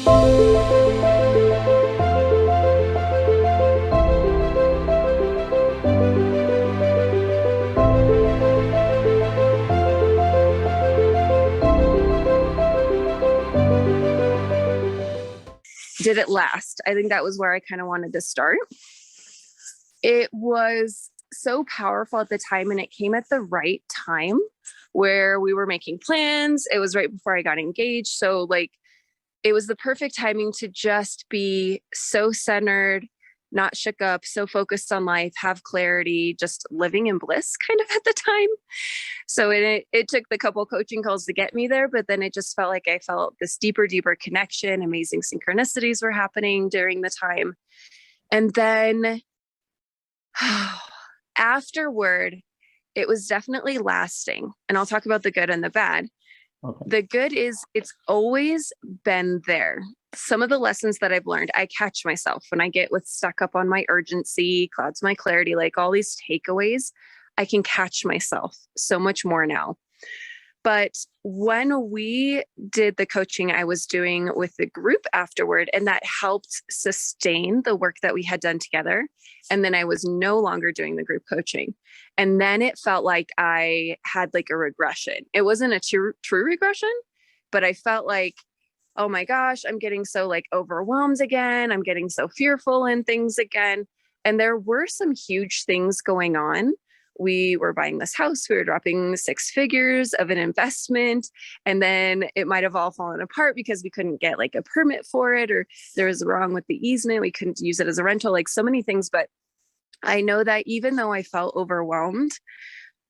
Did it last? I think that was where I kind of wanted to start. It was so powerful at the time, and it came at the right time where we were making plans. It was right before I got engaged. So like, it was the perfect timing to just be so centered, not shook up, so focused on life, have clarity, just living in bliss kind of at the time. So it took the couple coaching calls to get me there, but then it just felt like I felt this deeper connection. Amazing synchronicities were happening during the time. And then afterward, it was definitely lasting. And I'll talk about the good and the bad. Okay. The good is it's always been there. Some of the lessons that I've learned, I catch myself when I get stuck up on my urgency, clouds my clarity, like all these takeaways, I can catch myself so much more now. But when we did the coaching I was doing with the group afterward, and that helped sustain the work that we had done together. And then I was no longer doing the group coaching. And then it felt like I had like a regression. It wasn't a true regression, but I felt like, oh my gosh, I'm getting so like overwhelmed again. I'm getting so fearful in things again. And there were some huge things going on. We were buying this house, we were dropping 6 figures of an investment, and then it might have all fallen apart because we couldn't get like a permit for it, or there was wrong with the easement. We couldn't use it as a rental, like so many things. But I know that even though I felt overwhelmed,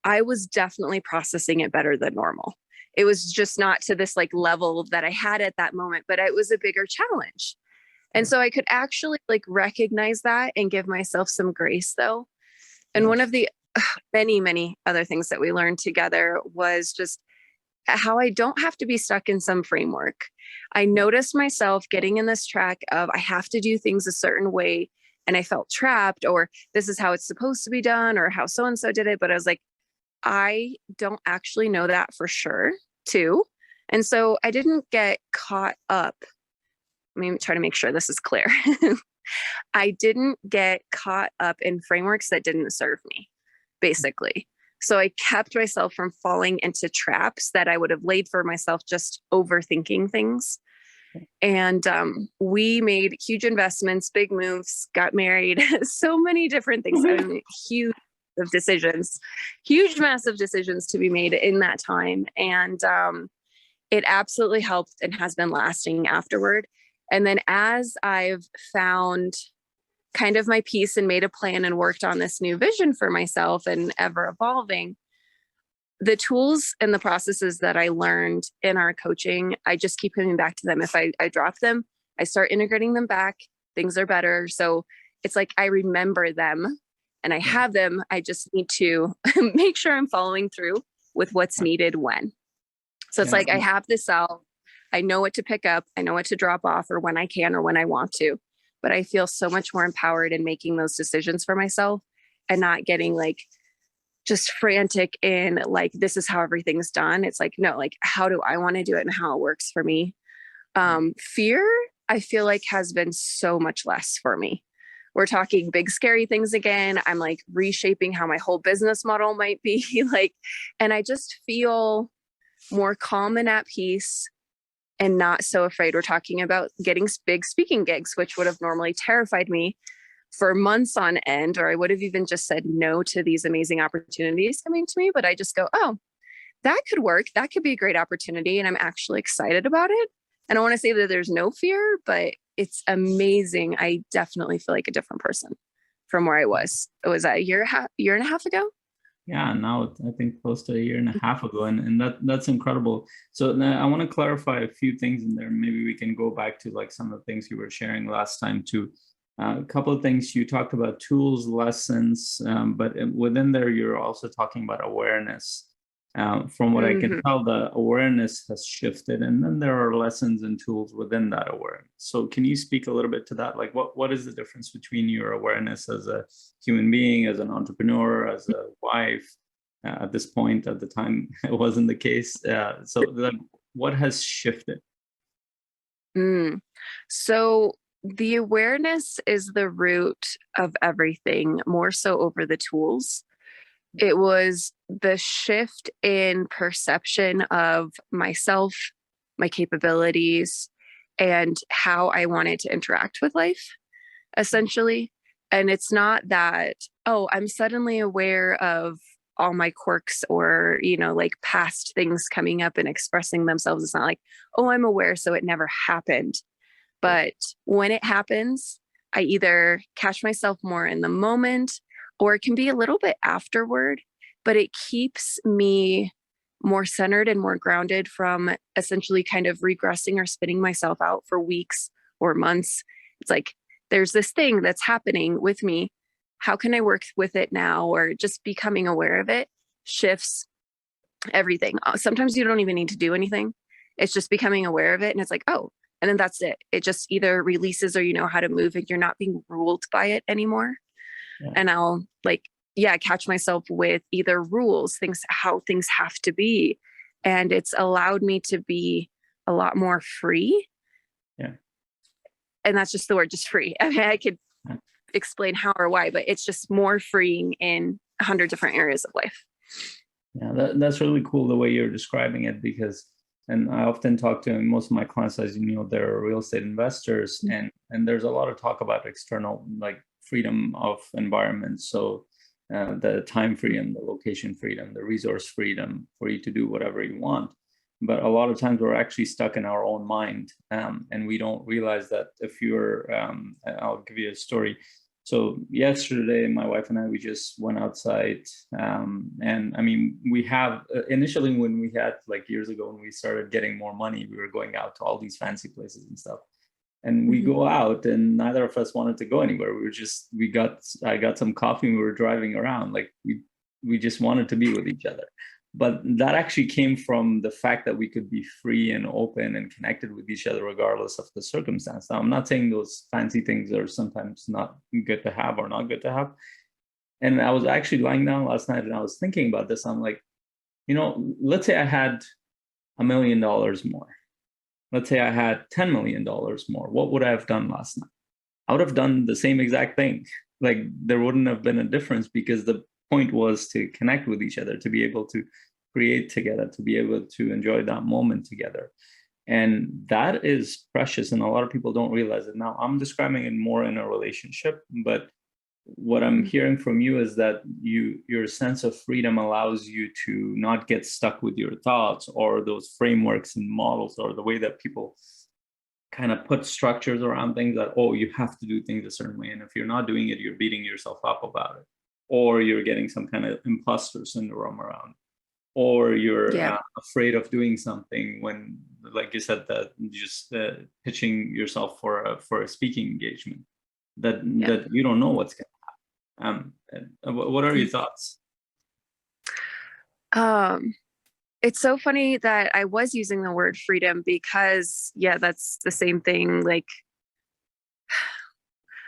I was definitely processing it better than normal. It was just not to this like level that I had at that moment, but it was a bigger challenge. And so I could actually like recognize that and give myself some grace though. And one of the many other things that we learned together was just how I don't have to be stuck in some framework. I noticed myself getting in this track of I have to do things a certain way, and I felt trapped, or this is how it's supposed to be done, or how so-and-so did it. But I was like, I don't actually know that for sure too. And so I didn't get caught up. Let me try to make sure this is clear. I didn't get caught up in frameworks that didn't serve me, basically. So I kept myself from falling into traps that I would have laid for myself just overthinking things. And we made huge investments, big moves, got married, so many different things. I mean, huge massive decisions to be made in that time. And it absolutely helped and has been lasting afterward. And then as I've found kind of my peace and made a plan and worked on this new vision for myself and ever evolving, the tools and the processes that I learned in our coaching, I just keep coming back to them. If I drop them, I start integrating them back, things are better. So it's like I remember them and I have them. I just need to make sure I'm following through with what's needed when. So it's like I have this out. I know what to pick up. I know what to drop off, or when I can or when I want to. But I feel so much more empowered in making those decisions for myself and not getting like just frantic in like, this is how everything's done. It's like, no, like, how do I want to do it and how it works for me? Fear, I feel like has been so much less for me. We're talking big, scary things again. I'm like reshaping how my whole business model might be like, and I just feel more calm and at peace and not so afraid. We're talking about getting big speaking gigs, which would have normally terrified me for months on end, or I would have even just said no to these amazing opportunities coming to me. But I just go, oh, that could work. That could be a great opportunity. And I'm actually excited about it. And I want to say that there's no fear, but it's amazing. I definitely feel like a different person from where I was. It was a year and a half ago. Yeah, now I think close to a year and a half ago, and that's incredible. So I want to clarify a few things in there. Maybe we can go back to like some of the things you were sharing last time too. A couple of things you talked about: tools, lessons, but within there you're also talking about awareness. From what I can tell, the awareness has shifted, and then there are lessons and tools within that awareness. So can you speak a little bit to that? Like what is the difference between your awareness as a human being, as an entrepreneur, as a wife? At this point, at the time, it wasn't the case. So what has shifted? Mm. So the awareness is the root of everything, more so over the tools. It was the shift in perception of myself, my capabilities, and how I wanted to interact with life, essentially. And it's not that, oh, I'm suddenly aware of all my quirks or, like past things coming up and expressing themselves. It's not like, oh, I'm aware, so it never happened. But when it happens, I either catch myself more in the moment or it can be a little bit afterward, but it keeps me more centered and more grounded from essentially kind of regressing or spinning myself out for weeks or months. It's like, there's this thing that's happening with me. How can I work with it now? Or just becoming aware of it shifts everything. Sometimes you don't even need to do anything. It's just becoming aware of it. And it's like, oh, and then that's it. It just either releases or you know how to move and you're not being ruled by it anymore. Yeah. And I'll like, yeah, catch myself with either rules, things, how things have to be. And it's allowed me to be a lot more free. Yeah. And that's just the word, just free. I mean, I could explain how or why, but it's just more freeing in 100 different areas of life. Yeah, that's really cool the way you're describing it, because, and I often talk to most of my clients, as you know, they're real estate investors, and there's a lot of talk about external, like freedom of environment. So the time freedom, the location freedom, the resource freedom for you to do whatever you want. But a lot of times we're actually stuck in our own mind, and we don't realize that if you're, I'll give you a story. So yesterday, my wife and I, we just went outside. And I mean, we have, initially when we had, like years ago, when we started getting more money, we were going out to all these fancy places and stuff. And we go out and neither of us wanted to go anywhere. I got some coffee and we were driving around. Like we just wanted to be with each other. But that actually came from the fact that we could be free and open and connected with each other regardless of the circumstance. Now, I'm not saying those fancy things are sometimes not good to have or not good to have. And I was actually lying down last night and I was thinking about this. I'm like, let's say I had $1 million more. Let's say I had $10 million more. What would I have done last night? I would have done the same exact thing. Like there wouldn't have been a difference, because the point was to connect with each other, to be able to create together, to be able to enjoy that moment together. And that is precious. And a lot of people don't realize it. Now, I'm describing it more in a relationship, but what I'm hearing from you is that your sense of freedom allows you to not get stuck with your thoughts or those frameworks and models, or the way that people kind of put structures around things, that, oh, you have to do things a certain way. And if you're not doing it, you're beating yourself up about it, or you're getting some kind of imposter syndrome around, or you're afraid of doing something when, like you said, that just pitching yourself for a speaking engagement, that you don't know what's going to happen. What are your thoughts? It's so funny that I was using the word freedom because, that's the same thing. Like,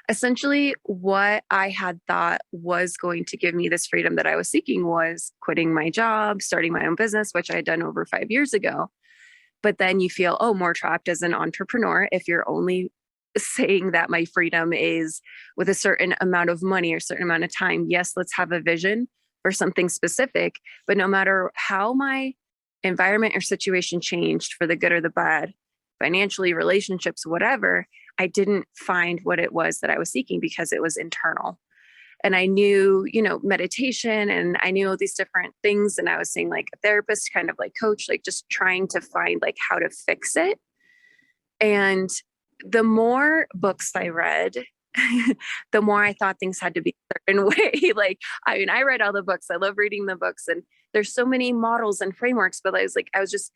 essentially, what I had thought was going to give me this freedom that I was seeking was quitting my job, starting my own business, which I had done over 5 years ago. But then you feel, oh, more trapped as an entrepreneur if you're only saying that my freedom is with a certain amount of money or certain amount of time. Yes, let's have a vision for something specific, but no matter how my environment or situation changed for the good or the bad, financially, relationships, whatever, I didn't find what it was that I was seeking because it was internal. And I knew, meditation, and I knew all these different things. And I was saying like a therapist, kind of like coach, like just trying to find like how to fix it. And the more books I read, the more I thought things had to be a certain way. Like, I mean, I read all the books. I love reading the books, and there's so many models and frameworks, but I was just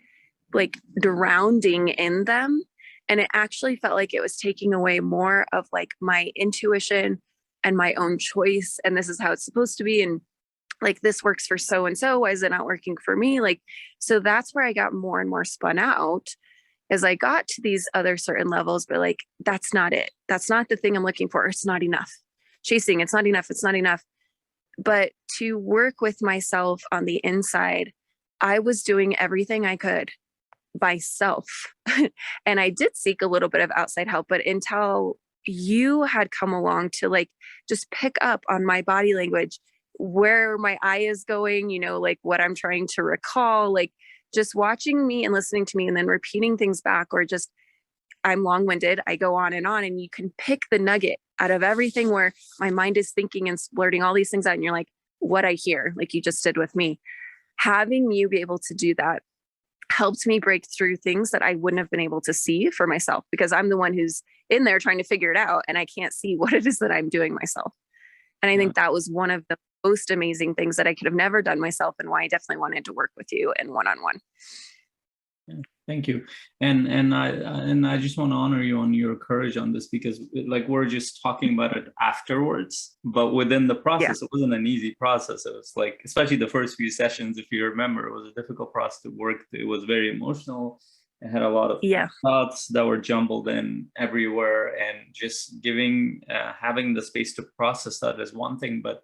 like drowning in them. And it actually felt like it was taking away more of like my intuition and my own choice. And this is how it's supposed to be. And like, this works for so and so. Why is it not working for me? Like, so that's where I got more and more spun out as I got to these other certain levels. But like, that's not it. That's not the thing I'm looking for. It's not enough. Chasing, it's not enough. It's not enough. But to work with myself on the inside, I was doing everything I could myself. And I did seek a little bit of outside help, but until you had come along to like just pick up on my body language, where my eye is going, you know, like what I'm trying to recall, like just watching me and listening to me and then repeating things back, or just I'm long winded, I go on, and you can pick the nugget out of everything where my mind is thinking and blurting all these things out. And you're like, what I hear, like you just did with me. Having you be able to do that helped me break through things that I wouldn't have been able to see for myself, because I'm the one who's in there trying to figure it out and I can't see what it is that I'm doing myself. And I think that was one of the most amazing things that I could have never done myself, and why I definitely wanted to work with you in one-on-one. Yeah, thank you. And I just want to honor you on your courage on this, because like we're just talking about it afterwards, but within the process, it wasn't an easy process. It was like, especially the first few sessions, if you remember, it was a difficult process to work. It was very emotional. It had a lot of thoughts that were jumbled in everywhere, and just having the space to process that is one thing, but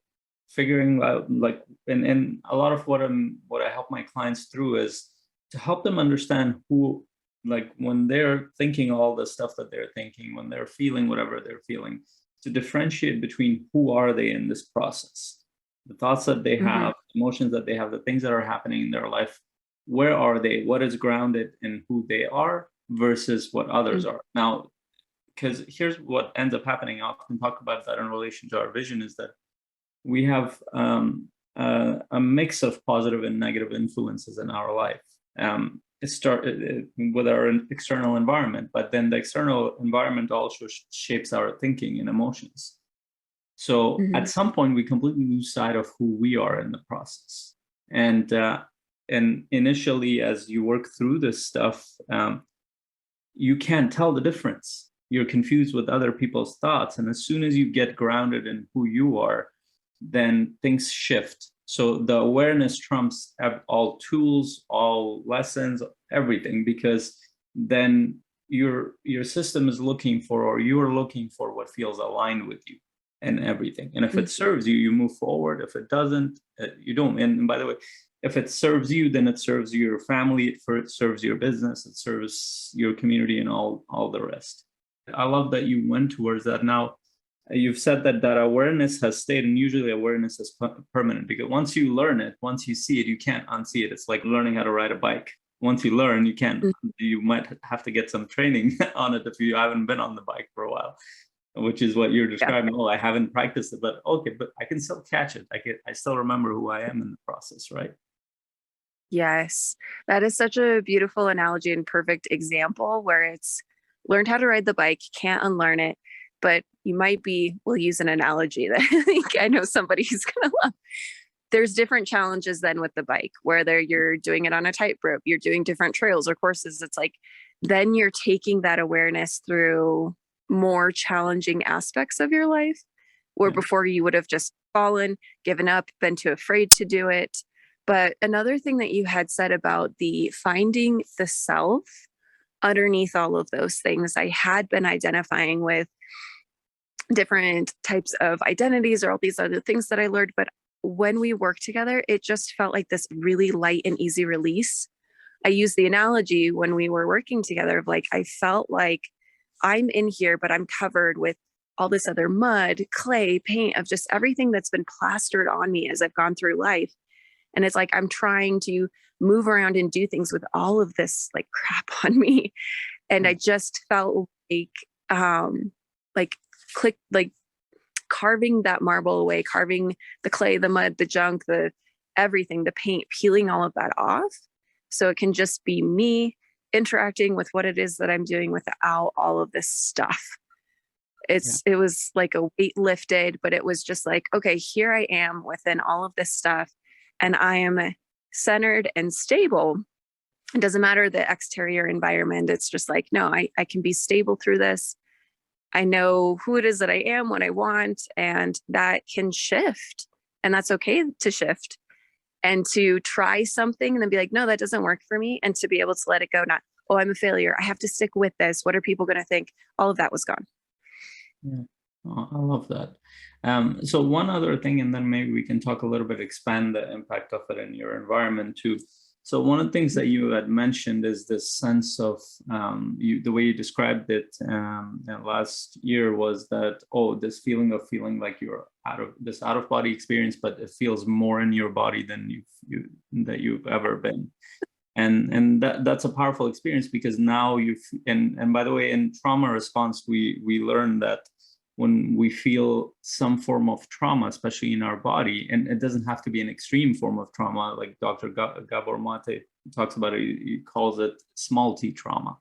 figuring out like, and a lot of what I help my clients through is to help them understand who, like when they're thinking all the stuff that they're thinking, when they're feeling whatever they're feeling, to differentiate between who are they in this process, the thoughts that they have, emotions that they have, the things that are happening in their life, where are they, what is grounded in who they are versus what others are. Now, because here's what ends up happening, I often talk about that in relation to our vision, is that we have a mix of positive and negative influences in our life. It started with our external environment, but then the external environment also shapes our thinking and emotions. So at some point, we completely lose sight of who we are in the process. And initially, as you work through this stuff, you can't tell the difference. You're confused with other people's thoughts. And as soon as you get grounded in who you are, then things shift. So the awareness trumps all tools, all lessons, everything, because then your system is looking for, or you're looking for, what feels aligned with you and everything. And if it serves you, you move forward. If it doesn't, you don't. And by the way, if it serves you, then it serves your family, it serves your business, it serves your community, and all the rest. I love that you went towards that. Now, you've said that awareness has stayed, and usually awareness is permanent, because once you learn it, once you see it, you can't unsee it. It's like learning how to ride a bike. Once you learn, you can't, you might have to get some training on it if you haven't been on the bike for a while, which is what you're describing. Oh, I haven't practiced it, but okay, but I can still catch it. I still remember who I am in the process, right? Yes, that is such a beautiful analogy and perfect example, where it's learned how to ride the bike, can't unlearn it, but you might be, we'll use an analogy that I think I know somebody's going to love. There's different challenges then with the bike, whether you're doing it on a tightrope, you're doing different trails or courses. It's like, then you're taking that awareness through more challenging aspects of your life, where before you would have just fallen, given up, been too afraid to do it. But another thing that you had said about the finding the self underneath all of those things, I had been identifying with different types of identities or all these other things that I learned. But when we worked together, it just felt like this really light and easy release. I used the analogy when we were working together of like, I felt like I'm in here, but I'm covered with all this other mud, clay, paint, of just everything that's been plastered on me as I've gone through life. And it's like, I'm trying to move around and do things with all of this like crap on me. And I just felt like carving that marble away, carving the clay, the mud, the junk, the everything, the paint, peeling all of that off. So it can just be me interacting with what it is that I'm doing without all of this stuff. It was like a weight lifted, but it was just like, okay, here I am within all of this stuff, and I am centered and stable. It doesn't matter the exterior environment. It's just like, no, I can be stable through this. I know who it is that I am, what I want, and that can shift. And that's okay to shift and to try something and then be like, no, that doesn't work for me. And to be able to let it go, not, oh, I'm a failure, I have to stick with this, what are people going to think? All of that was gone. Yeah, oh, I love that. So one other thing, and then maybe we can talk a little bit, expand the impact of it in your environment too. So one of the things that you had mentioned is this sense of the way you described it last year was that, oh, this feeling of feeling like you're out of body experience, but it feels more in your body than you've ever been. And that's a powerful experience, because now and by the way, in trauma response, we learn that when we feel some form of trauma, especially in our body, and it doesn't have to be an extreme form of trauma, like Dr. Gabor Mate talks about it, he calls it small t trauma.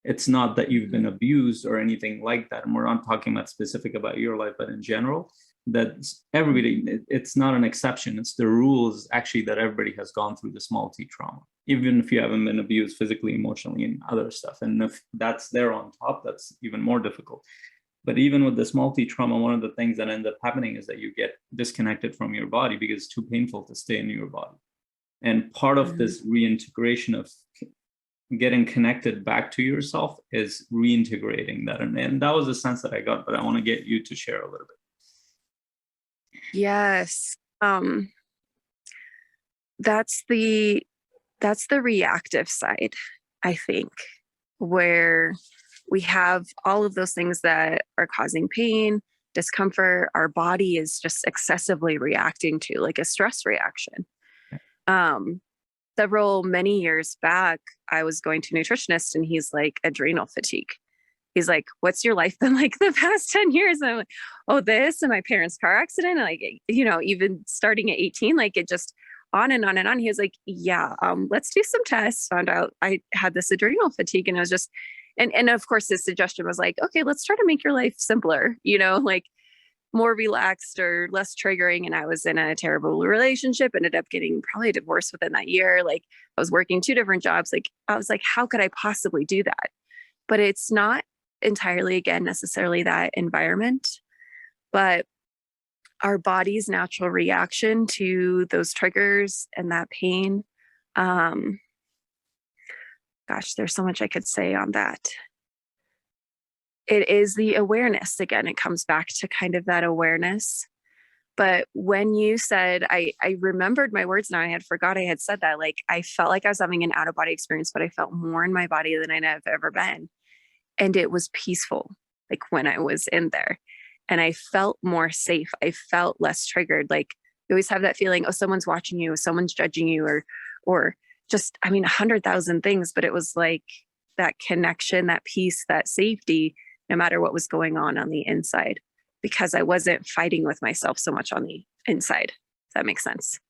It's not that you've been abused or anything like that. And we're not talking about specific about your life, but in general, that everybody, it's not an exception. It's the rules actually that everybody has gone through the small t trauma, even if you haven't been abused physically, emotionally, and other stuff. And if that's there on top, that's even more difficult. But even with the small t trauma, one of the things that ends up happening is that you get disconnected from your body because it's too painful to stay in your body. And part of this reintegration of getting connected back to yourself is reintegrating that. And that was the sense that I got, but I want to get you to share a little bit. Yes. That's the reactive side, I think, where we have all of those things that are causing pain, discomfort. Our body is just excessively reacting to, like a stress reaction. Many years back, I was going to a nutritionist, and he's like, adrenal fatigue. He's like, what's your life been like the past 10 years? And I'm like, oh, this and my parents' car accident. And like, even starting at 18, like it just on and on and on. He was like, yeah, let's do some tests. Found out I had this adrenal fatigue. And I was just, and of course his suggestion was like, okay, let's try to make your life simpler, like more relaxed or less triggering. And I was in a terrible relationship, ended up getting probably divorced within that year. Like I was working 2 different jobs. Like I was like, how could I possibly do that? But it's not entirely, again, necessarily that environment, but our body's natural reaction to those triggers and that pain. Gosh, there's so much I could say on that. It is the awareness. Again, it comes back to kind of that awareness. But when you said, I remembered my words now, I had forgot I had said that. Like I felt like I was having an out of body experience, but I felt more in my body than I've ever been. And it was peaceful, like when I was in there, and I felt more safe. I felt less triggered. Like you always have that feeling, oh, someone's watching you, someone's judging you, or just, 100,000 things. But it was like that connection, that peace, that safety, no matter what was going on the inside, because I wasn't fighting with myself so much on the inside. If that makes sense.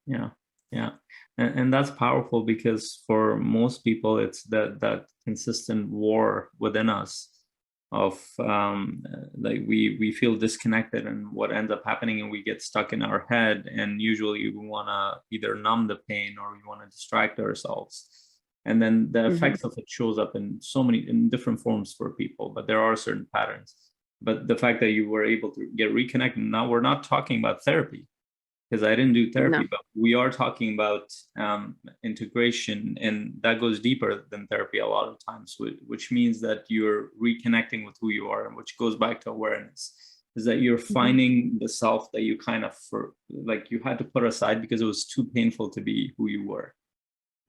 Yeah. Yeah. And that's powerful, because for most people, it's that consistent war within us of like we feel disconnected, and what ends up happening, and we get stuck in our head, and usually we want to either numb the pain or we want to distract ourselves. And then the effects of it shows up in different forms for people, but there are certain patterns. But the fact that you were able to get reconnected, now we're not talking about therapy, because I didn't do therapy, but we are talking about integration, and that goes deeper than therapy a lot of times, which means that you're reconnecting with who you are, and which goes back to awareness, is that you're finding the self that you kind of you had to put aside because it was too painful to be who you were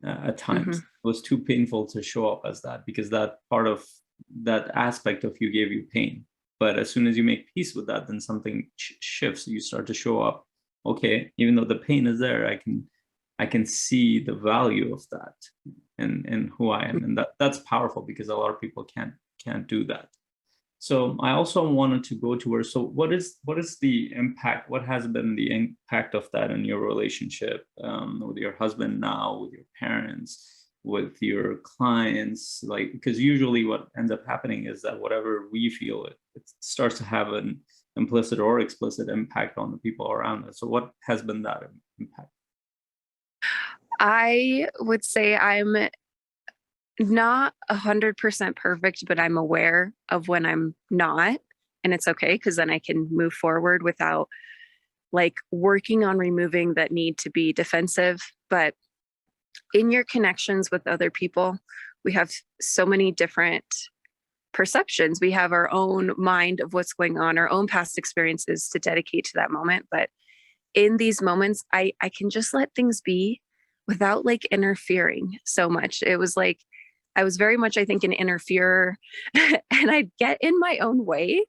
at times. It was too painful to show up as that, because that part of that aspect of you gave you pain. But as soon as you make peace with that, then something shifts. You start to show up. Okay, even though the pain is there, I can see the value of that and who I am, and that's powerful, because a lot of people can't do that. So I also wanted to go to so what is the impact? What has been the impact of that in your relationship with your husband now, with your parents, with your clients? Like, because usually what ends up happening is that whatever we feel, it starts to have an implicit or explicit impact on the people around us. So what has been that impact? I would say I'm not 100% perfect, but I'm aware of when I'm not, and it's okay, because then I can move forward without like working on removing that need to be defensive. But in your connections with other people, we have so many different perceptions. We have our own mind of what's going on, our own past experiences to dedicate to that moment. But in these moments, I can just let things be without like interfering so much. It was like, I was very much, I think, an interferer and I'd get in my own way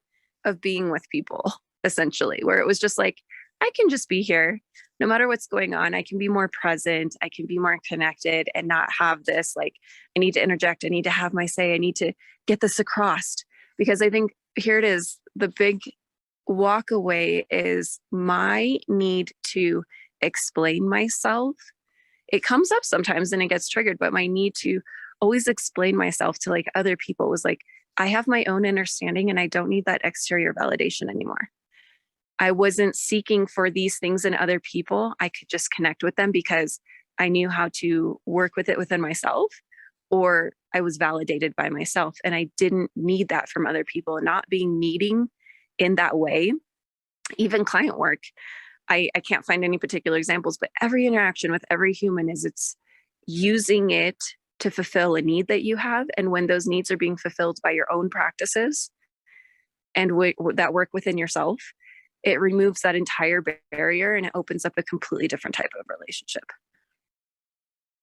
of being with people, essentially, where it was just like, I can just be here no matter what's going on. I can be more present. I can be more connected and not have this, like, I need to interject. I need to have my say. I need to get this across. Because I think here it is, the big walk away is my need to explain myself. It comes up sometimes and it gets triggered, but my need to always explain myself to like other people was like, I have my own understanding and I don't need that exterior validation anymore. I wasn't seeking for these things in other people. I could just connect with them because I knew how to work with it within myself, or I was validated by myself. And I didn't need that from other people. Not being needing in that way, even client work. I can't find any particular examples, but every interaction with every human is it's using it to fulfill a need that you have. And when those needs are being fulfilled by your own practices and that work within yourself, it removes that entire barrier and it opens up a completely different type of relationship.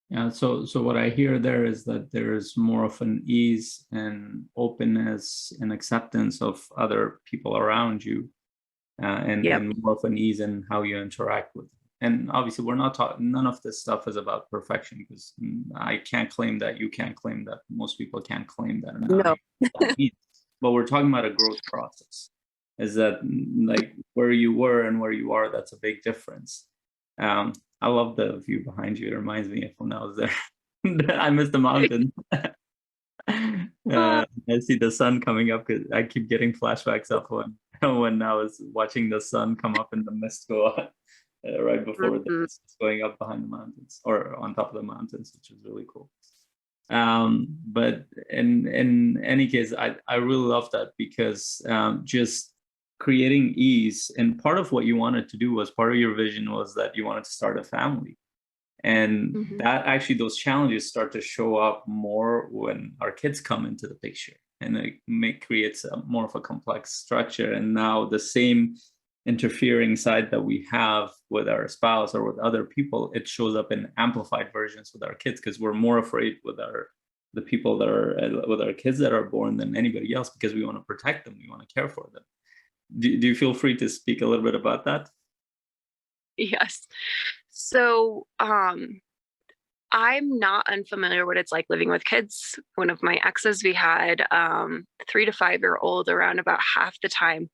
Yeah, so what I hear there is that there is more of an ease and openness and acceptance of other people around you, and more of an ease in how you interact with them. And obviously, we're not talking, none of this stuff is about perfection, because I can't claim that, you can't claim that, most people can't claim that. No. But we're talking about a growth process. Is that like where you were and where you are? That's a big difference. I love the view behind you. It reminds me of when I was there. I missed the mountain. I see the sun coming up because I keep getting flashbacks of when I was watching the sun come up and the mist go up right before the mist is going up behind the mountains or on top of the mountains, which is really cool. But in any case, I really love that, because just creating ease, and part of what you wanted to do was, part of your vision was that you wanted to start a family. And that actually, those challenges start to show up more when our kids come into the picture, and it creates more of a complex structure. And now the same interfering side that we have with our spouse or with other people, it shows up in amplified versions with our kids, because we're more afraid with the people that are with our kids that are born than anybody else, because we want to protect them, we want to care for them. Do you feel free to speak a little bit about that? Yes. So I'm not unfamiliar what it's like living with kids. One of my exes, we had 3 to 5 year old around about half the time.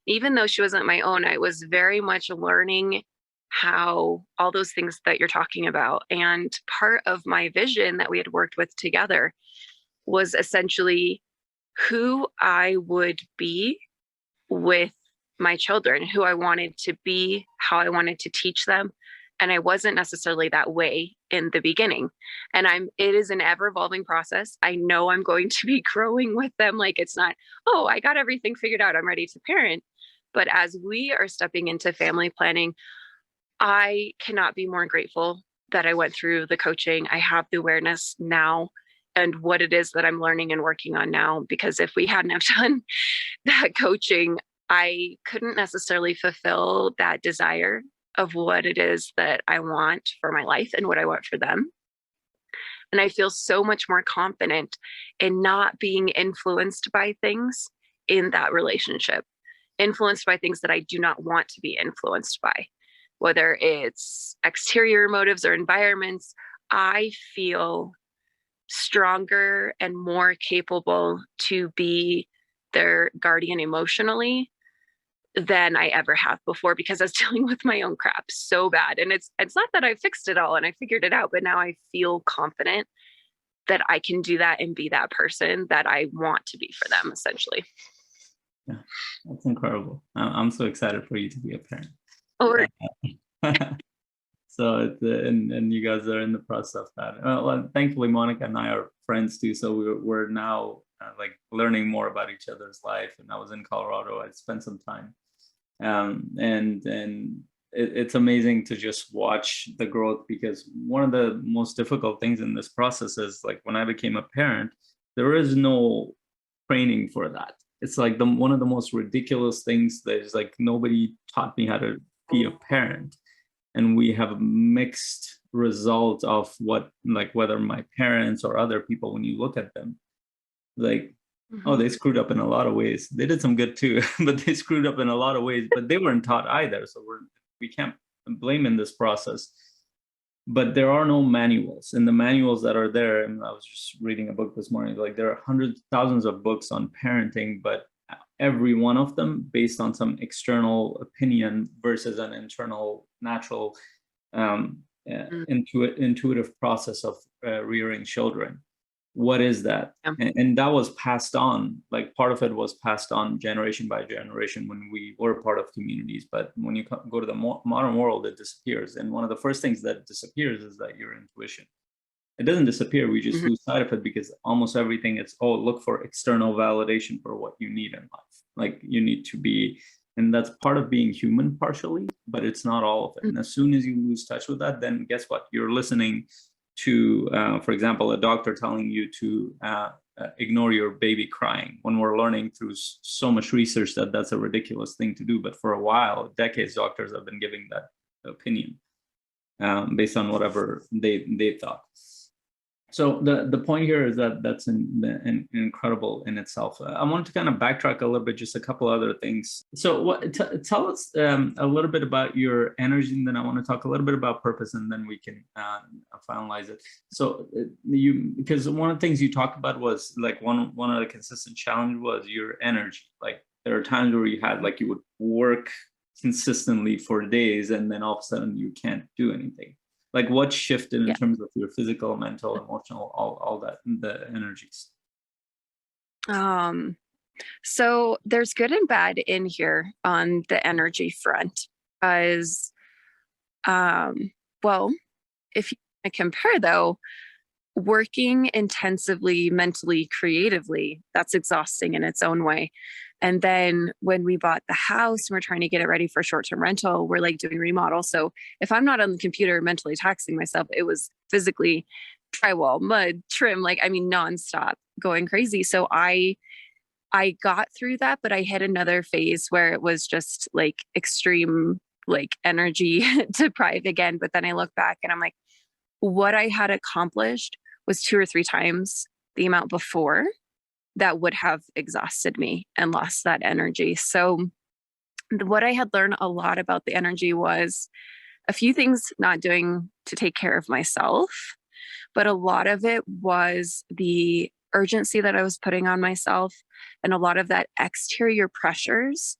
Even though she wasn't my own, I was very much learning how all those things that you're talking about. And part of my vision that we had worked with together was essentially who I would be with my children, who I wanted to be, how I wanted to teach them. And I wasn't necessarily that way in the beginning. And it is an ever evolving process. I know I'm going to be growing with them. Like, it's not, oh, I got everything figured out, I'm ready to parent. But as we are stepping into family planning, I cannot be more grateful that I went through the coaching. I have the awareness now and what it is that I'm learning and working on now, because if we hadn't have done that coaching, I couldn't necessarily fulfill that desire of what it is that I want for my life and what I want for them. And I feel so much more confident in not being influenced by things in that relationship, influenced by things that I do not want to be influenced by, whether it's exterior motives or environments. I feel stronger and more capable to be their guardian emotionally than I ever have before, because I was dealing with my own crap so bad. And it's not that I fixed it all and I figured it out, but now I feel confident that I can do that and be that person that I want to be for them, essentially. Yeah, that's incredible. I'm so excited for you to be a parent. Or so and you guys are in the process of that. Well, thankfully, Monica and I are friends too, so we're now like learning more about each other's life. And I was in Colorado. I spent some time, and it's amazing to just watch the growth, because one of the most difficult things in this process is, like, when I became a parent, there is no training for that. It's like one of the most ridiculous things. There's like, nobody taught me how to be a parent. And we have a mixed result of what, like whether my parents or other people, when you look at them, like, oh, they screwed up in a lot of ways. They did some good too, but they screwed up in a lot of ways, but they weren't taught either. So we can't blame in this process. But there are no manuals, and the manuals that are there, and I was just reading a book this morning, like there are hundreds, thousands of books on parenting, but every one of them based on some external opinion versus an internal, natural, intuitive process of rearing children. What is that? And that was passed on, like part of it was passed on generation by generation when we were part of communities. But when you go to the modern world, it disappears. And one of the first things that disappears is that your intuition. It doesn't disappear. We just lose sight of it because almost everything is, oh, look for external validation for what you need in life. Like you need to be, and that's part of being human partially, but it's not all of it. And as soon as you lose touch with that, then guess what? You're listening to, for example, a doctor telling you to ignore your baby crying, when we're learning through so much research that that's a ridiculous thing to do. But for a while, decades, doctors have been giving that opinion based on whatever they thought. So the point here is that that's incredible in itself. I wanted to kind of backtrack a little bit, just a couple other things. So tell us a little bit about your energy, and then I want to talk a little bit about purpose, and then we can finalize it. So because one of the things you talked about was like one of the consistent challenge was your energy. Like there are times where you had like you would work consistently for days, and then all of a sudden you can't do anything. Like what shifted in terms of your physical, mental, emotional, all that, the energies? So there's good and bad in here on the energy front, because, well, if you compare though, working intensively, mentally, creatively, that's exhausting in its own way. And then when we bought the house and we're trying to get it ready for short-term rental, we're like doing remodel. So if I'm not on the computer mentally taxing myself, it was physically drywall, mud, trim, like, I mean, nonstop going crazy. So I got through that, but I hit another phase where it was just like extreme, like energy deprived again. But then I look back and I'm like, what I had accomplished was 2 or 3 times the amount before that would have exhausted me and lost that energy. So what I had learned a lot about the energy was a few things not doing to take care of myself, but a lot of it was the urgency that I was putting on myself, and a lot of that exterior pressures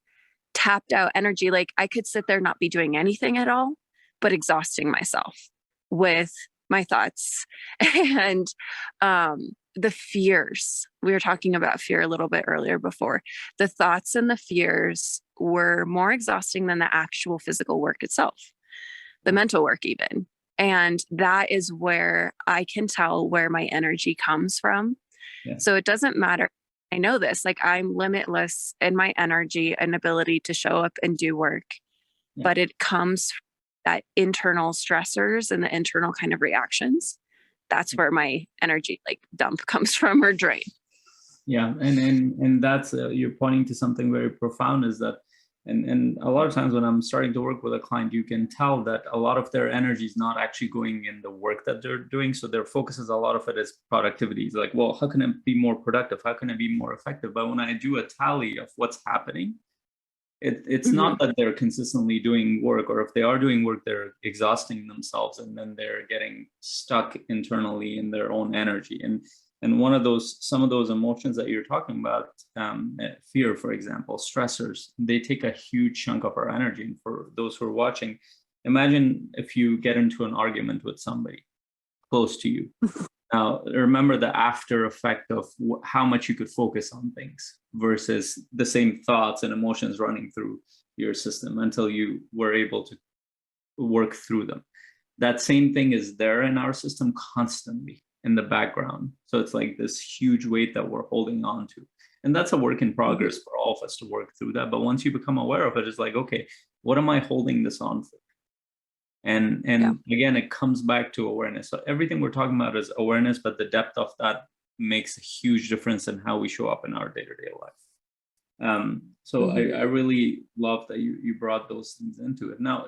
tapped out energy. Like I could sit there, not be doing anything at all, but exhausting myself with my thoughts and the fears. We were talking about fear a little bit earlier before. The thoughts and the fears were more exhausting than the actual physical work itself, the mental work even. And that is where I can tell where my energy comes from. Yeah. So it doesn't matter. I know this, like I'm limitless in my energy and ability to show up and do work, but it comes from that internal stressors and the internal kind of reactions. That's where my energy like dump comes from, or drain. Yeah. And that's, you're pointing to something very profound, is that, and a lot of times when I'm starting to work with a client, you can tell that a lot of their energy is not actually going in the work that they're doing. So their focus is, a lot of it is productivity. It's like, well, how can I be more productive? How can I be more effective? But when I do a tally of what's happening, it's not that they're consistently doing work, or if they are doing work, they're exhausting themselves, and then they're getting stuck internally in their own energy. And one of those, some of those emotions that you're talking about, fear, for example, stressors, they take a huge chunk of our energy. And for those who are watching, imagine if you get into an argument with somebody close to you. Now, remember the after effect of how much you could focus on things versus the same thoughts and emotions running through your system until you were able to work through them. That same thing is there in our system constantly in the background. So it's like this huge weight that we're holding on to. And that's a work in progress for all of us to work through that. But once you become aware of it, it's like, okay, what am I holding this on for? And again, it comes back to awareness. So everything we're talking about is awareness, but the depth of that makes a huge difference in how we show up in our day-to-day life. So I really love that you brought those things into it. Now,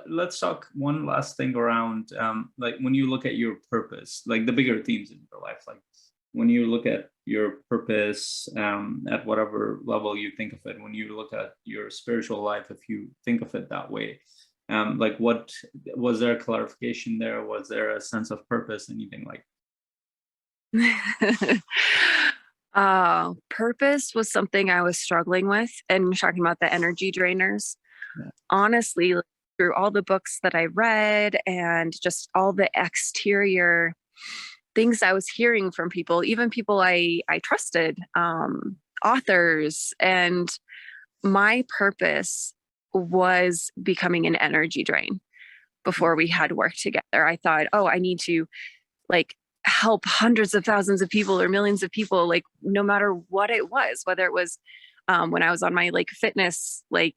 let's talk one last thing around, like when you look at your purpose, like the bigger themes in your life, like when you look at your purpose, at whatever level you think of it, when you look at your spiritual life, if you think of it that way, like what was there a clarification there? Was there a sense of purpose, anything like? Purpose was something I was struggling with, and you're talking about the energy drainers. Yeah. Honestly, like, through all the books that I read and just all the exterior things I was hearing from people, even people I trusted, authors, and my purpose was becoming an energy drain before we had worked together. I thought, oh, I need to like help hundreds of thousands of people or millions of people, like no matter what it was, whether it was when I was on my like fitness like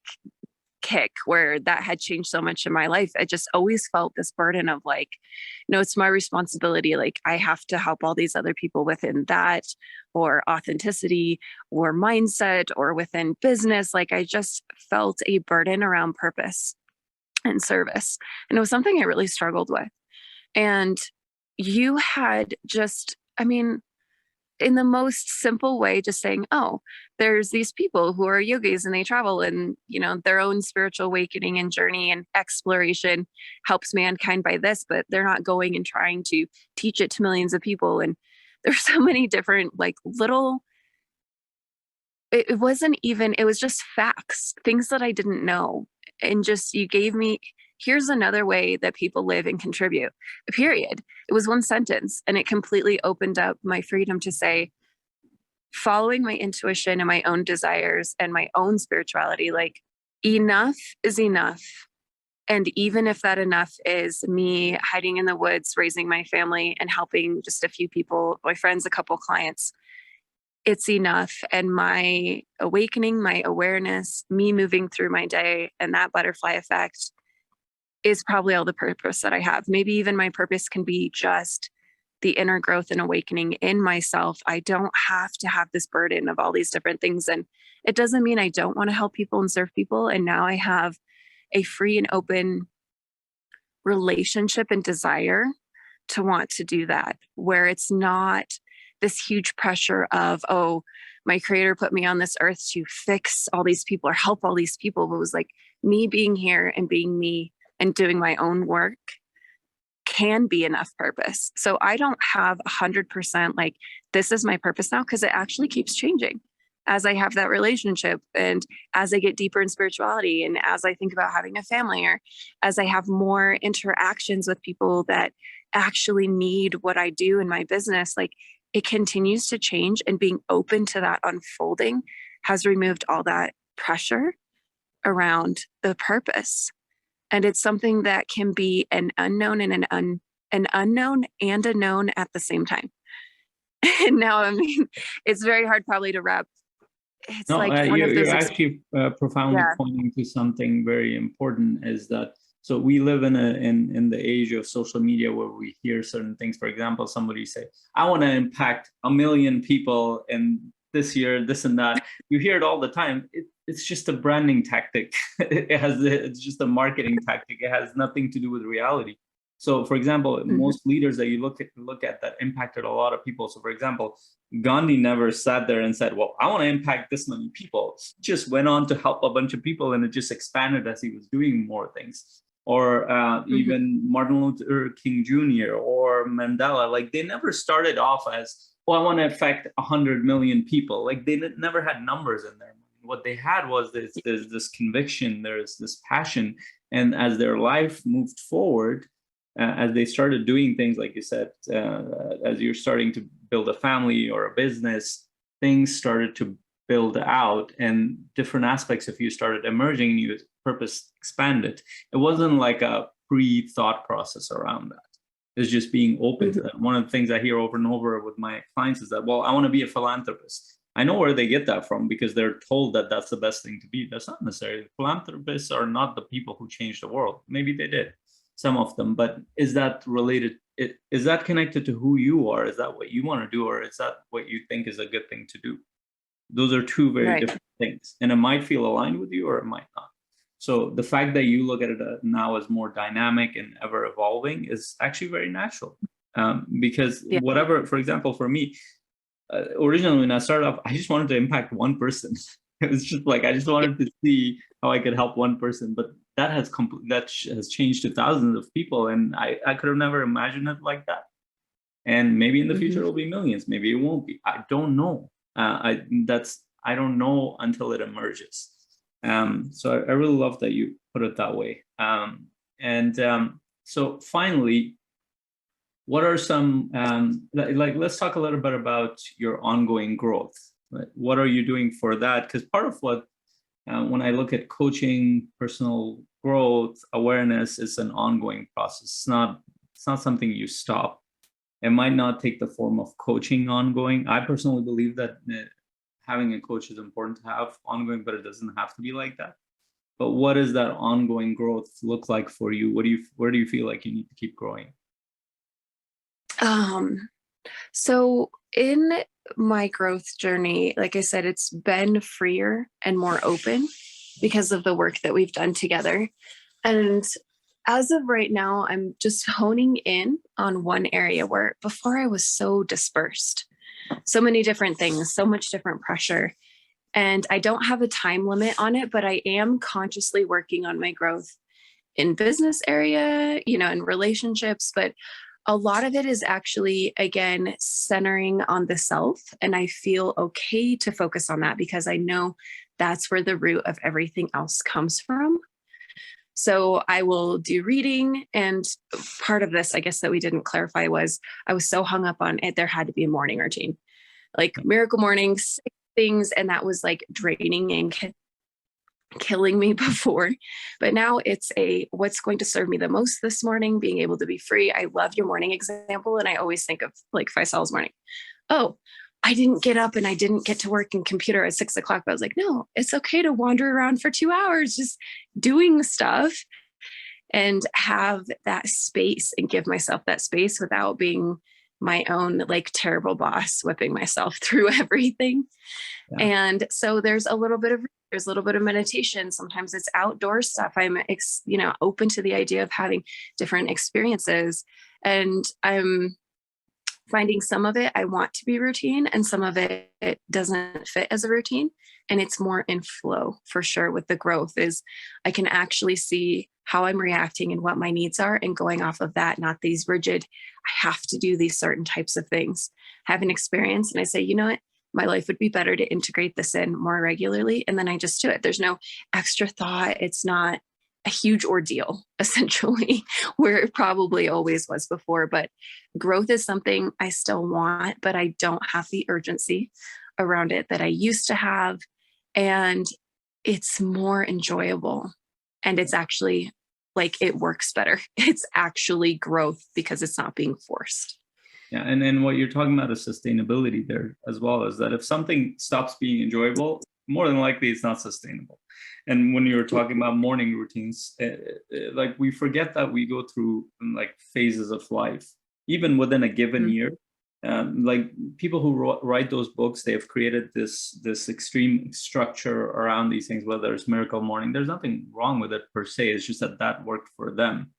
kick where that had changed so much in my life. I just always felt this burden of like, no, it's my responsibility. Like I have to help all these other people within that, or authenticity, or mindset, or within business. Like I just felt a burden around purpose and service. And it was something I really struggled with. And you had just, I mean, in the most simple way, just saying, oh, there's these people who are yogis and they travel and, you know, their own spiritual awakening and journey and exploration helps mankind by this, but they're not going and trying to teach it to millions of people. And there's so many different, like little, it wasn't even, it was just facts, things that I didn't know. And just, you gave me, here's another way that people live and contribute, period. It was one sentence and it completely opened up my freedom to say, following my intuition and my own desires and my own spirituality, like enough is enough. And even if that enough is me hiding in the woods, raising my family and helping just a few people, my friends, a couple clients, it's enough. And my awakening, my awareness, me moving through my day and that butterfly effect is probably all the purpose that I have. Maybe even my purpose can be just the inner growth and awakening in myself. I don't have to have this burden of all these different things. And it doesn't mean I don't want to help people and serve people. And now I have a free and open relationship and desire to want to do that, where it's not this huge pressure of, oh, my creator put me on this earth to fix all these people or help all these people. But it was like me being here and being me and doing my own work can be enough purpose. So I don't have 100% like, this is my purpose now, because it actually keeps changing as I have that relationship and as I get deeper in spirituality and as I think about having a family or as I have more interactions with people that actually need what I do in my business. Like it continues to change, and being open to that unfolding has removed all that pressure around the purpose. And it's something that can be an unknown and an unknown and a known at the same time. And now, I mean, it's very hard probably to wrap. It's No, like one of you're those. actually profoundly Yeah. pointing to something very important. Is that so? We live in the age of social media where we hear certain things. For example, somebody say, "I want to impact 1 million people in this year, this and that." You hear it all the time. It's just a branding tactic. It's just a marketing tactic. It has nothing to do with reality. So, for example, most leaders that you look at that impacted a lot of people. So, for example, Gandhi never sat there and said, "Well, I want to impact this many people." He just went on to help a bunch of people, and it just expanded as he was doing more things. Or even Martin Luther King Jr. or Mandela, like they never started off as, "Well, I want to affect 100 million people." Like they never had numbers in there. What they had was there's this conviction, there's this passion, and as their life moved forward, as they started doing things, like you said, as you're starting to build a family or a business, things started to build out, and different aspects of you started emerging, and your purpose expanded. It wasn't like a pre-thought process around that. It's just being open to that. One of the things I hear over and over with my clients is that, "Well, I want to be a philanthropist." I know where they get that from, because they're told that that's the best thing to be. That's not necessarily. Philanthropists are not the people who change the world. Maybe they did, some of them, but is that related? Is that connected to who you are? Is that what you want to do? Or is that what you think is a good thing to do? Those are two very different things, and it might feel aligned with you or it might not. So the fact that you look at it now as more dynamic and ever evolving is actually very natural. Because Yeah. whatever, for example, for me, originally when I started off, I just wanted to impact one person. It was just like I just wanted to see how I could help one person, but that has has changed to thousands of people, and I could have never imagined it like that. And maybe in the future it'll be millions, maybe it won't be. I don't know. I don't know until it emerges. So I really love that you put it that way. So finally, what are some let's talk a little bit about your ongoing growth. Right? What are you doing for that? Because part of what when I look at coaching, personal growth, awareness is an ongoing process. It's not something you stop. It might not take the form of coaching ongoing. I personally believe that having a coach is important to have ongoing, but it doesn't have to be like that. But what does that ongoing growth look like for you? Where do you feel like you need to keep growing? So in my growth journey, like I said, it's been freer and more open because of the work that we've done together. And as of right now, I'm just honing in on one area where before I was so dispersed, so many different things, so much different pressure. And I don't have a time limit on it, but I am consciously working on my growth in business area, in relationships, but a lot of it is actually, again, centering on the self. And I feel okay to focus on that because I know that's where the root of everything else comes from. So I will do reading. And part of this, I guess, that we didn't clarify was I was so hung up on it. There had to be a morning routine, like miracle mornings, things. And that was like draining and killing me before. But now it's what's going to serve me the most this morning, being able to be free. I love your morning example. And I always think of like Faisal's morning. Oh, I didn't get up and I didn't get to work in computer at 6 o'clock. But I was like, no, it's okay to wander around for 2 hours, just doing stuff and have that space and give myself that space without being my own like terrible boss, whipping myself through everything. Yeah. And so there's a little bit of meditation. Sometimes it's outdoor stuff. I'm, open to the idea of having different experiences, and I'm finding some of it I want to be routine, and some of it doesn't fit as a routine. And it's more in flow for sure. With the growth is I can actually see how I'm reacting and what my needs are, and going off of that, not these rigid, I have to do these certain types of things. Have an experience and I say, you know what? My life would be better to integrate this in more regularly. And then I just do it. There's no extra thought. It's not a huge ordeal, essentially, where it probably always was before. But growth is something I still want, but I don't have the urgency around it that I used to have. And it's more enjoyable. And it's actually like it works better. It's actually growth because it's not being forced. Yeah, and then what you're talking about is sustainability there as well, is that if something stops being enjoyable, more than likely it's not sustainable. And when you're talking about morning routines, like we forget that we go through like phases of life, even within a given year. Like people who write those books, they've created this extreme structure around these things, whether it's Miracle Morning. There's nothing wrong with it per se. It's just that worked for them.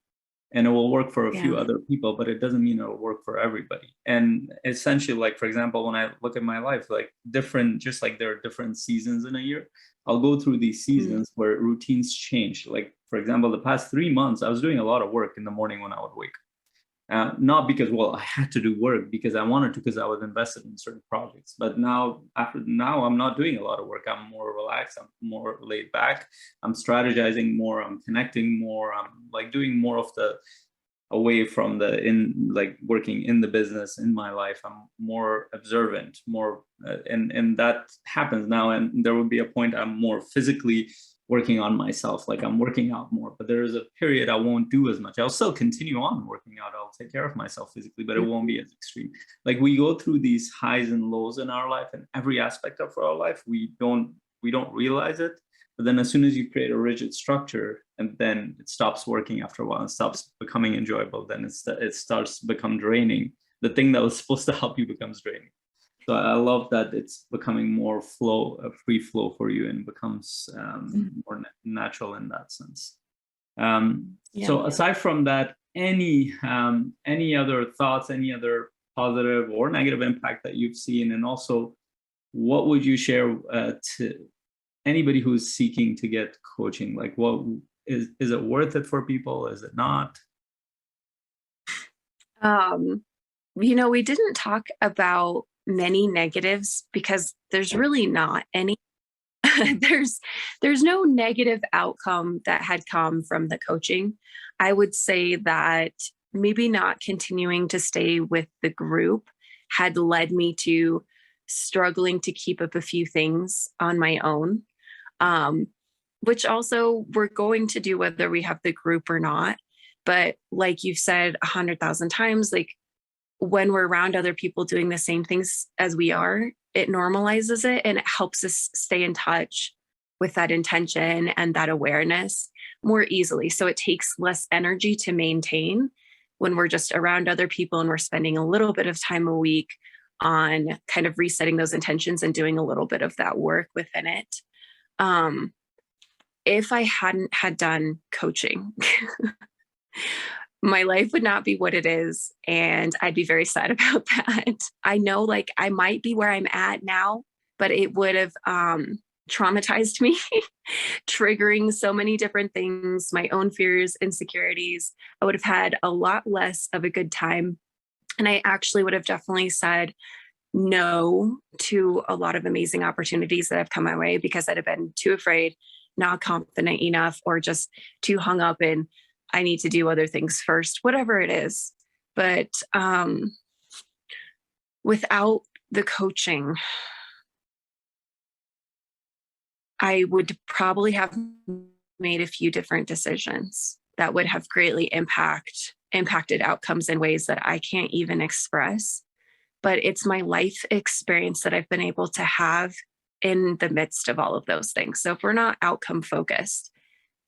And it will work for a few other people, but it doesn't mean it'll work for everybody. And essentially, like, for example, when I look at my life, like just like there are different seasons in a year, I'll go through these seasons where routines change. Like, for example, the past 3 months, I was doing a lot of work in the morning when I would wake up. Not because, I had to do work, because I wanted to, because I was invested in certain projects. But now I'm not doing a lot of work. I'm more relaxed. I'm more laid back. I'm strategizing more. I'm connecting more. I'm like doing more of the away from working in the business in my life. I'm more observant, more, and that happens now. And there will be a point I'm more physically working on myself, like I'm working out more, but there is a period I won't do as much. I'll still continue on working out. I'll take care of myself physically, but it won't be as extreme. Like we go through these highs and lows in our life, and every aspect of our life, we don't realize it. But then as soon as you create a rigid structure and then it stops working after a while and stops becoming enjoyable, then it starts to become draining. The thing that was supposed to help you becomes draining. So I love that it's becoming more flow, a free flow for you, and becomes more natural in that sense. Yeah. So aside from that, any other thoughts, any other positive or negative impact that you've seen, and also what would you share to anybody who's seeking to get coaching? Like, what is it worth it for people? Is it not? We didn't talk about many negatives because there's really not any. there's there's no negative outcome that had come from the coaching. I would say that maybe not continuing to stay with the group had led me to struggling to keep up a few things on my own, um, which also we're going to do whether we have the group or not. But like you've said 100,000 times, like when we're around other people doing the same things as we are, it normalizes it and it helps us stay in touch with that intention and that awareness more easily. So it takes less energy to maintain when we're just around other people and we're spending a little bit of time a week on kind of resetting those intentions and doing a little bit of that work within it. Um, if I hadn't had done coaching, my life would not be what it is. And I'd be very sad about that. I know like I might be where I'm at now, but it would have traumatized me, triggering so many different things, my own fears, insecurities. I would have had a lot less of a good time. And I actually would have definitely said no to a lot of amazing opportunities that have come my way because I'd have been too afraid, not confident enough, or just too hung up in I need to do other things first, whatever it is. But without the coaching, I would probably have made a few different decisions that would have greatly impacted outcomes in ways that I can't even express. But it's my life experience that I've been able to have in the midst of all of those things. So if we're not outcome focused,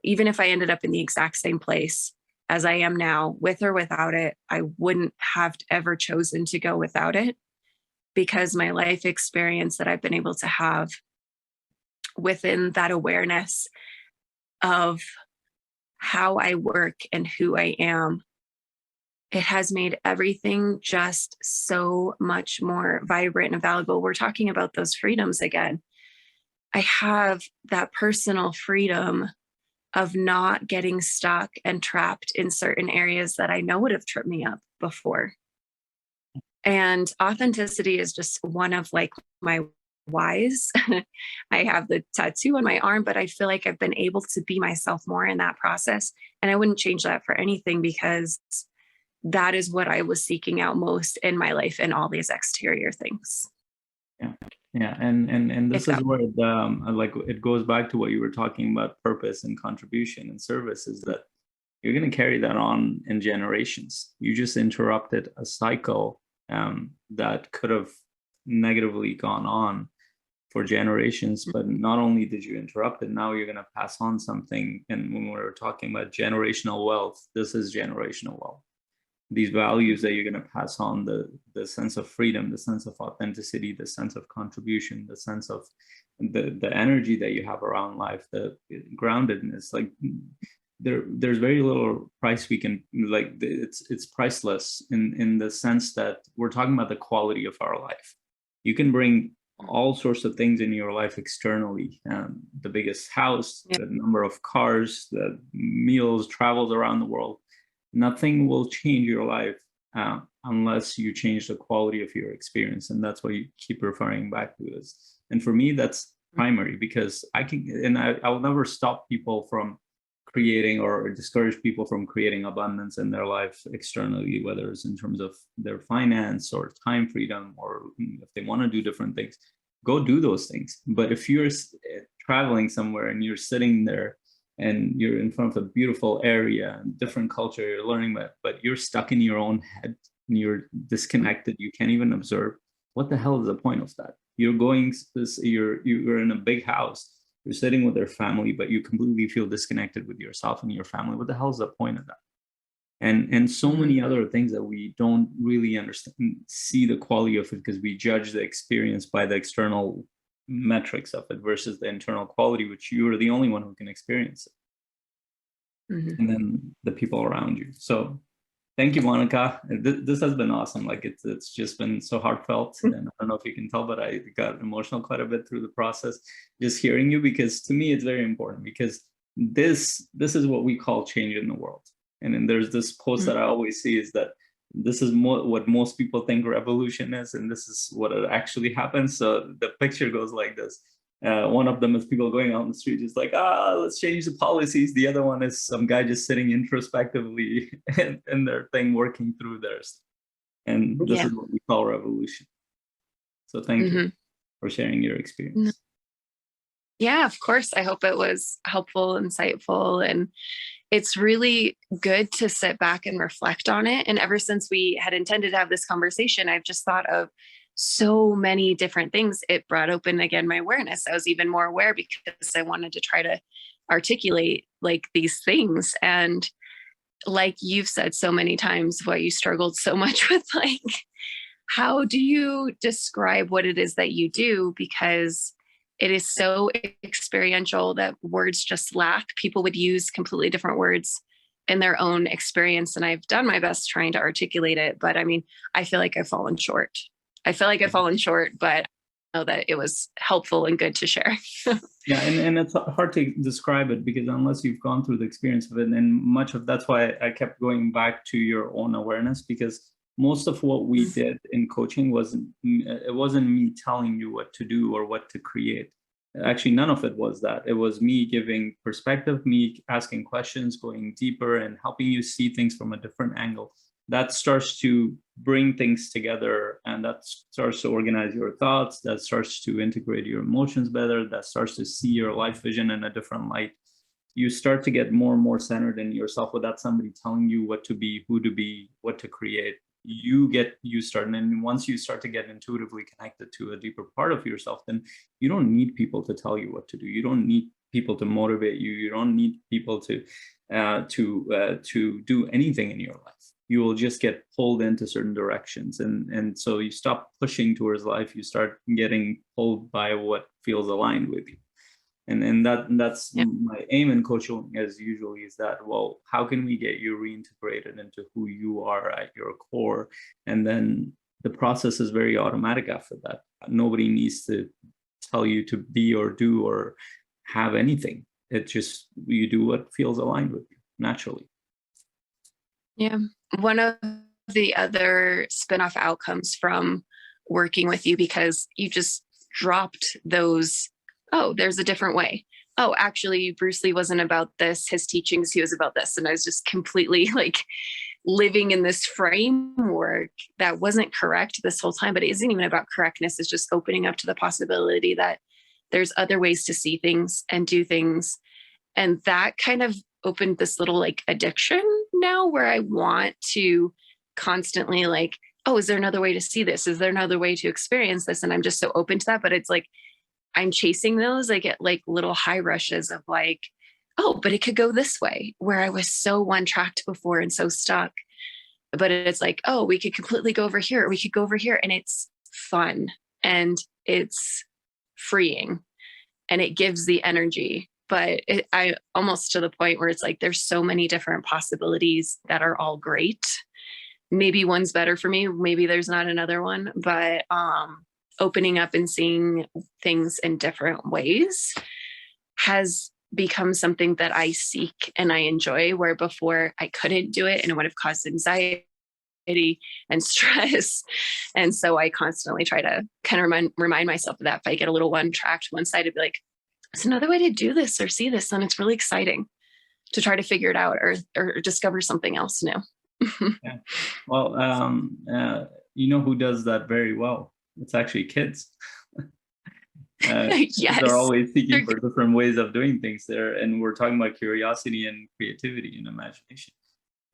even if I ended up in the exact same place as I am now, with or without it, I wouldn't have ever chosen to go without it because my life experience that I've been able to have within that awareness of how I work and who I am, it has made everything just so much more vibrant and valuable. We're talking about those freedoms again. I have that personal freedom of not getting stuck and trapped in certain areas that I know would have tripped me up before. And authenticity is just one of like my whys. I have the tattoo on my arm, but I feel like I've been able to be myself more in that process. And I wouldn't change that for anything because that is what I was seeking out most in my life and all these exterior things. Yeah, yeah, and If this is that, where like it goes back to what you were talking about, purpose and contribution and service, is that you're going to carry that on in generations. You just interrupted a cycle that could have negatively gone on for generations, but not only did you interrupt it, now you're going to pass on something. And when we're talking about generational wealth, this is generational wealth. These values that you're going to pass on, the sense of freedom, the sense of authenticity, the sense of contribution, the sense of the energy that you have around life, the groundedness, like there's very little price we can, like it's priceless in the sense that we're talking about the quality of our life. You can bring all sorts of things in your life externally, the biggest house, the number of cars, the meals, travels around the world. Nothing will change your life unless you change the quality of your experience. And that's what you keep referring back to this. And for me, that's primary because I will never stop people from creating or discourage people from creating abundance in their life externally, whether it's in terms of their finance or time freedom, or if they want to do different things, go do those things. But if you're traveling somewhere and you're sitting there and you're in front of a beautiful area and different culture you're learning about, but you're stuck in your own head and you're disconnected, you can't even observe, what the hell is the point of that? You're in a big house, you're sitting with your family, but you completely feel disconnected with yourself and your family. What the hell is the point of that? and so many other things that we don't really understand, see the quality of it, because we judge the experience by the external metrics of it versus the internal quality, which you are the only one who can experience it. And then the people around you. So thank you, Monica. This has been awesome. Like it's just been so heartfelt, and I don't know if you can tell, but I got emotional quite a bit through the process, just hearing you, because to me it's very important, because this is what we call change in the world. And then there's this post that I always see, is that this is what most people think revolution is, and this is what it actually happens. So the picture goes like this. One of them is people going out on the street just like, let's change the policies. The other one is some guy just sitting introspectively in their thing, working through theirs. And this is what we call revolution. So thank you for sharing your experience. Yeah, of course. I hope it was helpful, insightful, and it's really good to sit back and reflect on it. And ever since we had intended to have this conversation, I've just thought of so many different things. It brought open again my awareness. I was even more aware because I wanted to try to articulate like these things. And like you've said so many times, why you struggled so much with like, how do you describe what it is that you do? Because it is so experiential that words just lack. People would use completely different words in their own experience. And I've done my best trying to articulate it. But I mean, I feel like I've fallen short. But I know that it was helpful and good to share. Yeah, and it's hard to describe it, because unless you've gone through the experience of it, and much of that's why I kept going back to your own awareness, because most of what we did in coaching wasn't me telling you what to do or what to create. Actually, none of it was that. It was me giving perspective, me asking questions, going deeper, and helping you see things from a different angle. That starts to bring things together, and that starts to organize your thoughts, that starts to integrate your emotions better, that starts to see your life vision in a different light. You start to get more and more centered in yourself without somebody telling you what to be, who to be, what to create. You start, and once you start to get intuitively connected to a deeper part of yourself, then you don't need people to tell you what to do. You don't need people to motivate you. You don't need people to do anything in your life. You will just get pulled into certain directions, and so you stop pushing towards life. You start getting pulled by what feels aligned with you. And that's my aim in coaching, as usually, is that, well, how can we get you reintegrated into who you are at your core? And then the process is very automatic after that. Nobody needs to tell you to be or do or have anything. It just, you do what feels aligned with you naturally. Yeah. One of the other spin-off outcomes from working with you, because you just dropped those, oh, there's a different way. Oh, actually, Bruce Lee wasn't about this. His teachings, he was about this. And I was just completely like living in this framework that wasn't correct this whole time, but it isn't even about correctness. It's just opening up to the possibility that there's other ways to see things and do things. And that kind of opened this little like addiction now, where I want to constantly like, oh, is there another way to see this? Is there another way to experience this? And I'm just so open to that. But it's like, I'm chasing those. I get like little high rushes of like, oh, but it could go this way, where I was so one-tracked before and so stuck. But it's like, oh, we could completely go over here. Or we could go over here. And it's fun and it's freeing and it gives the energy. But I almost to the point where it's like, there's so many different possibilities that are all great. Maybe one's better for me. Maybe there's not another one, but opening up and seeing things in different ways has become something that I seek and I enjoy, where before I couldn't do it and it would have caused anxiety and stress. And so I constantly try to kind of remind myself of that. If I get a little one-tracked, one-sided, be like, there's another way to do this or see this. And it's really exciting to try to figure it out or discover something else new. Yeah. Well, you know who does that very well? It's actually kids. Yes. They're always seeking for different ways of doing things there. And we're talking about curiosity and creativity and imagination.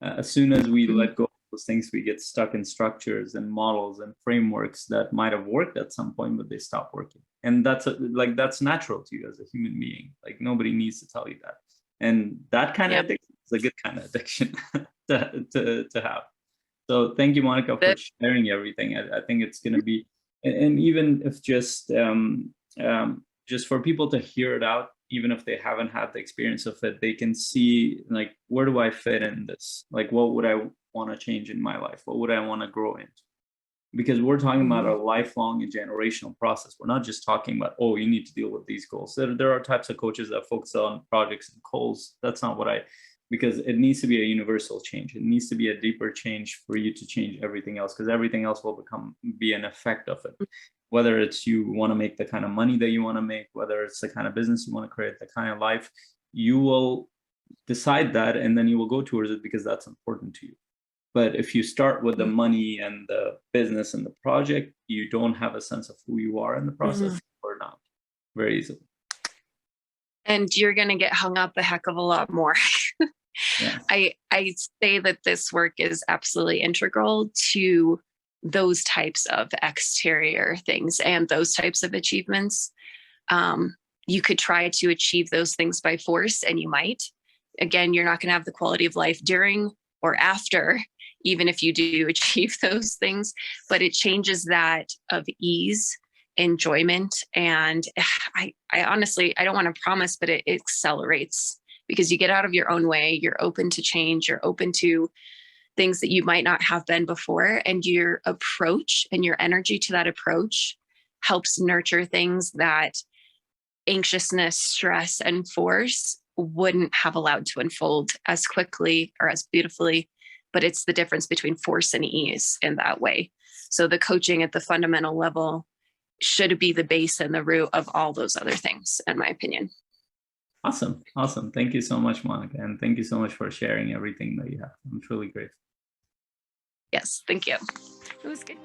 As soon as we let go of those things, we get stuck in structures and models and frameworks that might have worked at some point, but they stop working. And that's that's natural to you as a human being. Like nobody needs to tell you that. And that kind of addiction It's a good kind of addiction to have. So thank you, Monica, for sharing everything. I think it's going to be, and even if just for people to hear it out, even if they haven't had the experience of it, they can see like, where do I fit in this? Like, what would I want to change in my life? What would I want to grow into? Because we're talking about a lifelong and generational process. We're not just talking about, oh, you need to deal with these goals. There are types of coaches that focus on projects and goals. That's not what because it needs to be a universal change. It needs to be a deeper change for you to change everything else, because everything else will be an effect of it. Whether it's you want to make the kind of money that you want to make, whether it's the kind of business you want to create, the kind of life, you will decide that, and then you will go towards it because that's important to you. But if you start with the money and the business and the project, you don't have a sense of who you are in the process or not very easily. And you're going to get hung up a heck of a lot more. Yeah. I say that this work is absolutely integral to those types of exterior things and those types of achievements. You could try to achieve those things by force, and you might. Again, you're not going to have the quality of life during or after, even if you do achieve those things, but it changes that of ease, enjoyment. And I honestly, I don't want to promise, but it accelerates because you get out of your own way. You're open to change. You're open to things that you might not have been before. And your approach and your energy to that approach helps nurture things that anxiousness, stress, and force wouldn't have allowed to unfold as quickly or as beautifully. But it's the difference between force and ease in that way. So the coaching at the fundamental level should be the base and the root of all those other things, in my opinion. Awesome. Awesome. Thank you so much, Monica. And thank you so much for sharing everything that you have. I'm truly grateful. Yes, thank you. It was good.